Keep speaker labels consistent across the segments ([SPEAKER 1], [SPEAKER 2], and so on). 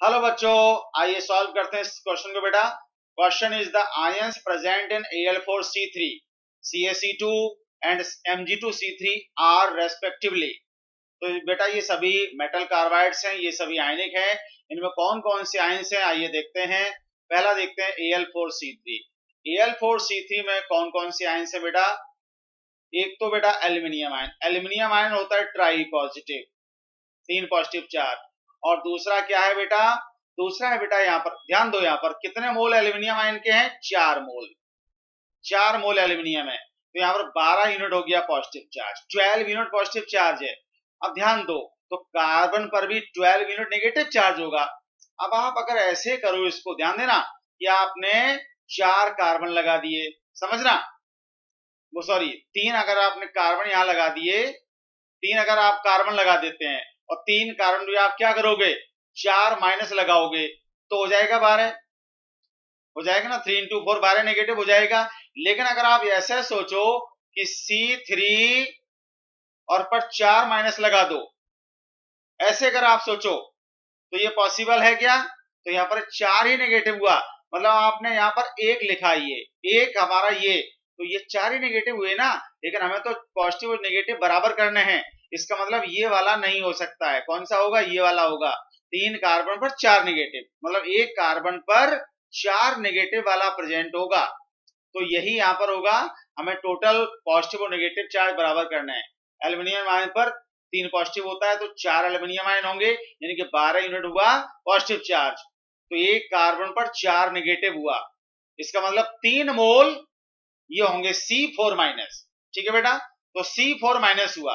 [SPEAKER 1] Hello बच्चों, आइए solve करते हैं इस क्वेश्चन को बेटा। Question is the ions present in Al4C3, CaC2 and Mg2C3 are respectively. तो बेटा ये सभी मेटल कार्बाइड्स हैं, ये सभी आयनिक हैं। इनमें कौन कौन से आयंस हैं आइए देखते हैं। पहला देखते हैं Al4C3। Al4C3 में कौन कौन से आयंस है बेटा। एक तो बेटा एल्यूमिनियम आयन। एल्यूमिनियम आयन होता है ट्राई पॉजिटिव, 3 पॉजिटिव चार्ज। और दूसरा क्या है बेटा, दूसरा है बेटा यहाँ पर ध्यान दो, यहाँ पर कितने मोल एल्यूमिनियम आयन के हैं, 4 मोल। 4 मोल एल्यूमिनियम है, तो यहाँ पर 12 यूनिट हो गया positive charge, 12 unit positive charge है। अब ध्यान दो, तो कार्बन पर भी 12 यूनिट नेगेटिव चार्ज होगा। अब आप अगर ऐसे करो, इसको ध्यान देना कि आपने 4 कार्बन लगा दिए, समझना, वो सॉरी 3 अगर आपने कार्बन यहाँ लगा दिए, 3 अगर आप कार्बन लगा देते हैं और 3 कार्बन भी आप क्या करोगे, 4 माइनस लगाओगे तो हो जाएगा 12, हो जाएगा ना, 3 into 4 12 नेगेटिव हो जाएगा। लेकिन अगर आप ऐसे सोचो कि C3 और पर 4 माइनस लगा दो, ऐसे अगर आप सोचो तो ये पॉसिबल है क्या। तो यहाँ पर 4 ही नेगेटिव हुआ, मतलब आपने यहाँ पर 1 लिखा, ये 1 हमारा, ये तो ये 4 ही नेगेटिव हुए ना। लेकिन हमें तो पॉजिटिव और नेगेटिव बराबर करने हैं, इसका मतलब ये वाला नहीं हो सकता है। कौन सा होगा, ये वाला होगा। 3 कार्बन पर 4 नेगेटिव, मतलब 1 कार्बन पर 4 नेगेटिव वाला प्रेजेंट होगा। तो यही यहाँ पर होगा, हमें टोटल पॉजिटिव और नेगेटिव चार्ज बराबर करना है। एल्यूमिनियम आयन पर 3 पॉजिटिव होता है तो 4 एल्यूमिनियम आयन होंगे, यानी कि 12 यूनिट हुआ पॉजिटिव चार्ज। तो 1 कार्बन पर 4 नेगेटिव हुआ, इसका मतलब 3 मोल ये होंगे C4 माइनस। ठीक है बेटा, तो C4 माइनस हुआ।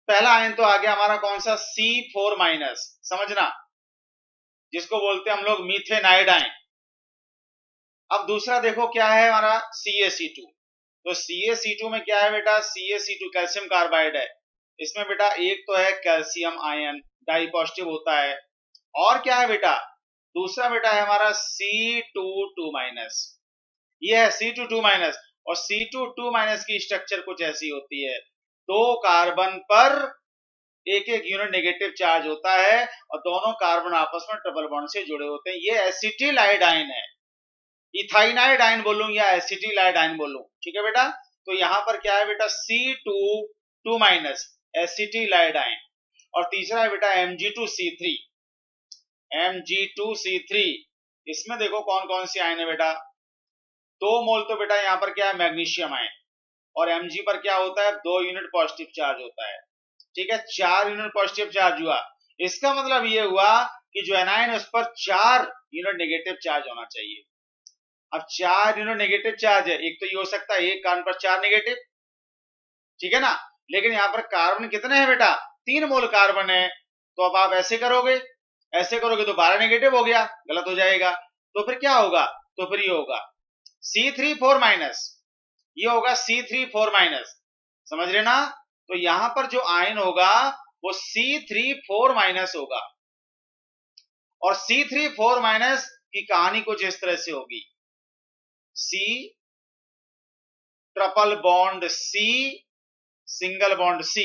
[SPEAKER 1] पहला आयन तो आ गया हमारा कौन सा, C4 माइनस, समझना, जिसको बोलते हैं हम लोग मीथेनाइड आयन। अब दूसरा देखो क्या है हमारा, CaC2। तो CaC2 में क्या है बेटा, CaC2 कैल्शियम कार्बाइड है। इसमें बेटा एक तो है कैल्शियम आयन, डाई पॉजिटिव होता है। और क्या है बेटा, दूसरा बेटा है हमारा C22 माइनस, ये है C22 माइनस। और C22 माइनस की स्ट्रक्चर कुछ ऐसी होती है, 2 कार्बन पर एक एक यूनिट नेगेटिव चार्ज होता है और दोनों कार्बन आपस में ट्रिपल बॉन्ड से जुड़े होते हैं। ये एसिटिलाइड आयन है, इथाइनाइड आयन बोलूं या एसिटिलाइड आयन बोलूं, ठीक है बेटा। तो यहां पर क्या है बेटा, C22 माइनस एसिटिलाइड आयन। और तीसरा है बेटा Mg2C3, Mg2C3। इसमें देखो कौन कौन सी आयन है बेटा, 2 मोल तो बेटा यहाँ पर क्या है, मैग्नीशियम आयन। और Mg पर क्या होता है, 2 यूनिट पॉजिटिव चार्ज होता है। ठीक है, 4 यूनिट पॉजिटिव चार्ज हुआ। इसका मतलब ये हुआ कि जो एनायन है उस पर 4 यूनिट नेगेटिव चार्ज होना चाहिए। अब 4 यूनिट नेगेटिव चार्ज है, एक तो ये हो सकता है 1 कार्बन पर 4 नेगेटिव, ठीक है ना। लेकिन यहाँ पर कार्बन कितने हैं बेटा, 3 मोल कार्बन है। तो अब आप ऐसे करोगे, ऐसे करोगे तो 12 नेगेटिव हो गया, गलत हो जाएगा। तो फिर क्या होगा, तो फिर ये होगा C34 माइनस, ये होगा C34 माइनस, समझ रहे ना। तो यहां पर जो आयन होगा वो C34 माइनस होगा। और C34 माइनस की कहानी कुछ इस तरह से होगी, C triple bond C single bond C,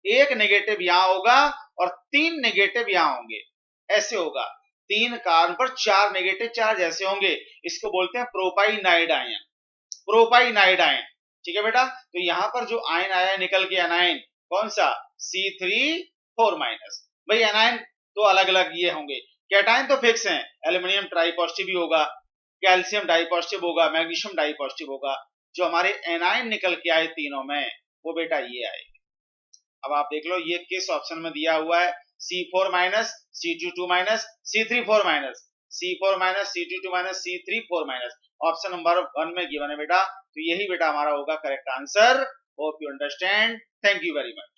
[SPEAKER 1] एक नेगेटिव यहां होगा और 3 नेगेटिव यहां होंगे, ऐसे होगा। 3 कार्बन पर 4 नेगेटिव चार्ज ऐसे होंगे, इसको बोलते हैं प्रोपाइनाइड आयन, प्रोपाइनाइड आयन। ठीक है बेटा, तो यहां पर जो आयन आया निकल के एनायन कौन सा, C34 माइनस। भाई एनायन तो अलग अलग ये होंगे, कैटायन तो फिक्स हैं, एल्यूमिनियम ट्राई पॉजिटिव ही होगा, कैल्शियम डाई पॉजिटिव होगा, मैग्नीशियम डाई पॉजिटिव होगा। जो हमारे एनायन निकल के आए तीनों में, वो बेटा ये आए। अब आप देख लो ये किस ऑप्शन में दिया हुआ है, C4 minus, C22 minus, C34 minus, C4 minus, C22 minus, C34 minus, option number 1 में गिवन है बेटा। तो यही बेटा हमारा होगा correct answer. Hope you understand, thank you very much.